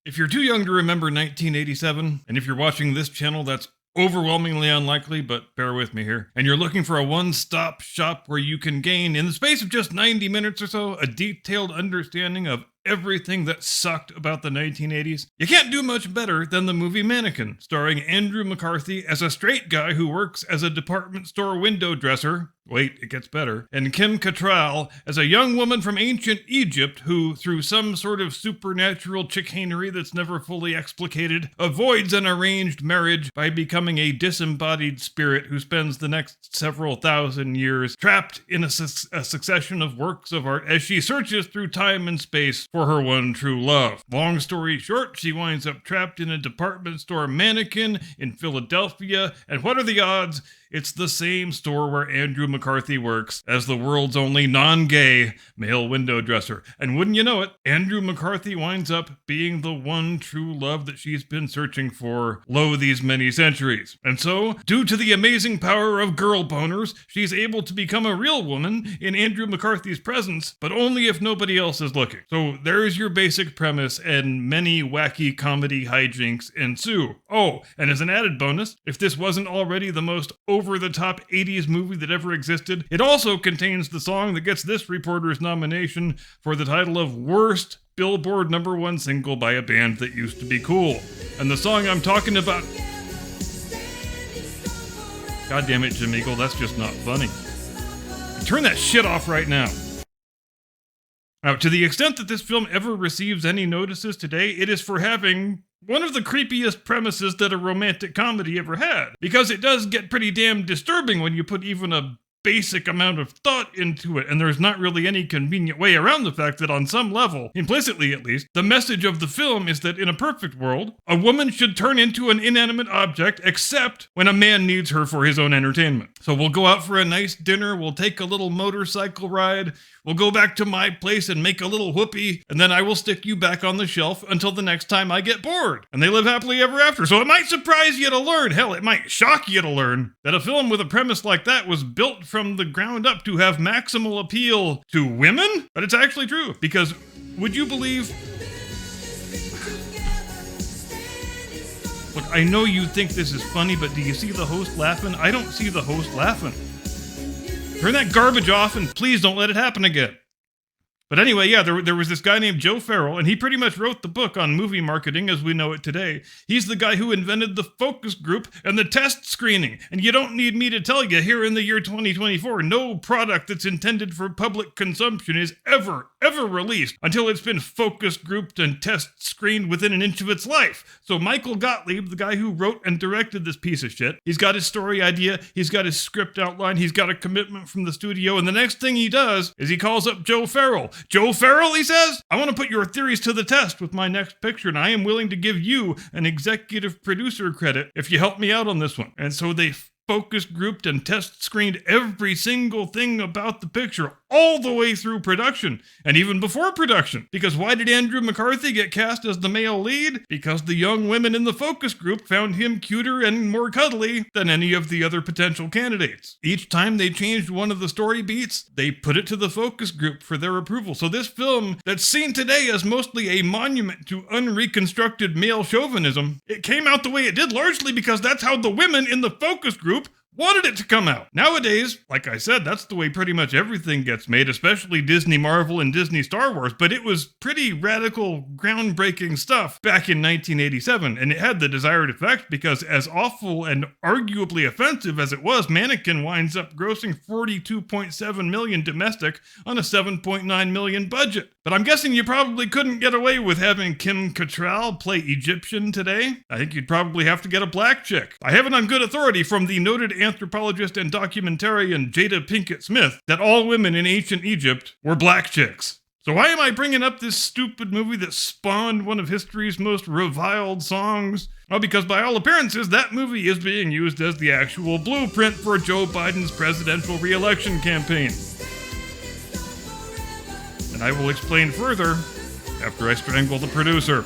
If you're too young to remember 1987, and if you're watching this channel, that's overwhelmingly unlikely, but bear with me here, and you're looking for a one-stop shop where you can gain, in the space of just 90 minutes or so, a detailed understanding of everything that sucked about the 1980s, you can't do much better than the movie Mannequin, starring Andrew McCarthy as a straight guy who works as a department store window dresser. Wait, it gets better. And Kim Cattrall as a young woman from ancient Egypt who, through some sort of supernatural chicanery that's never fully explicated, avoids an arranged marriage by becoming a disembodied spirit who spends the next several thousand years trapped in a succession of works of art as she searches through time and space for her one true love. Long story short, she winds up trapped in a department store Mannequin in Philadelphia, and what are the odds? It's the same store where Andrew McCarthy works as the world's only non-gay male window dresser. And wouldn't you know it, Andrew McCarthy winds up being the one true love that she's been searching for, lo, these many centuries. And so, due to the amazing power of girl boners, she's able to become a real woman in Andrew McCarthy's presence, but only if nobody else is looking. So there's your basic premise, and many wacky comedy hijinks ensue. Oh, and as an added bonus, if this wasn't already the most over-the-top 80s movie that ever existed, it also contains the song that gets this reporter's nomination for the title of Worst Billboard #1 Single by a band that used to be cool. And the song I'm talking about... God damn it, Jim Eagle, that's just not funny. Turn that shit off right now. Now, to the extent that this film ever receives any notices today, it is for having one of the creepiest premises that a romantic comedy ever had. Because it does get pretty damn disturbing when you put even a basic amount of thought into it, and there's not really any convenient way around the fact that on some level, implicitly at least, the message of the film is that in a perfect world, a woman should turn into an inanimate object except when a man needs her for his own entertainment. So we'll go out for a nice dinner, we'll take a little motorcycle ride, we'll go back to my place and make a little whoopee, and then I will stick you back on the shelf until the next time I get bored. And they live happily ever after. So it might surprise you to learn, hell, it might shock you to learn, that a film with a premise like that was built from the ground up to have maximal appeal to women? But it's actually true, because would you believe... Look, I know you think this is funny, but do you see the host laughing? I don't see the host laughing. Turn that garbage off and please don't let it happen again. But anyway, yeah, there was this guy named Joe Farrell, and he pretty much wrote the book on movie marketing as we know it today. He's the guy who invented the focus group and the test screening. And you don't need me to tell you, here in the year 2024, no product that's intended for public consumption is ever released until it's been focus grouped and test screened within an inch of its life. So Michael Gottlieb, the guy who wrote and directed this piece of shit, he's got his story idea, he's got his script outline, he's got a commitment from the studio, and the next thing he does is he calls up Joe Farrell. Joe Farrell, he says, I want to put your theories to the test with my next picture, and I am willing to give you an executive producer credit if you help me out on this one. And so they focus grouped and test screened every single thing about the picture all the way through production, and even before production. Because why did Andrew McCarthy get cast as the male lead? Because the young women in the focus group found him cuter and more cuddly than any of the other potential candidates. Each time they changed one of the story beats, they put it to the focus group for their approval. So this film, that's seen today as mostly a monument to unreconstructed male chauvinism, it came out the way it did largely because that's how the women in the focus group wanted it to come out. Nowadays, like I said, that's the way pretty much everything gets made, especially Disney Marvel and Disney Star Wars, but it was pretty radical, groundbreaking stuff back in 1987, and it had the desired effect because as awful and arguably offensive as it was, Mannequin winds up grossing $42.7 million domestic on a $7.9 million budget. But I'm guessing you probably couldn't get away with having Kim Cattrall play Egyptian today. I think you'd probably have to get a black chick. I have it on good authority from the noted anthropologist and documentarian Jada Pinkett Smith that all women in ancient Egypt were black chicks. So why am I bringing up this stupid movie that spawned one of history's most reviled songs? Well, because by all appearances, that movie is being used as the actual blueprint for Joe Biden's presidential re-election campaign. And I will explain further after I strangle the producer.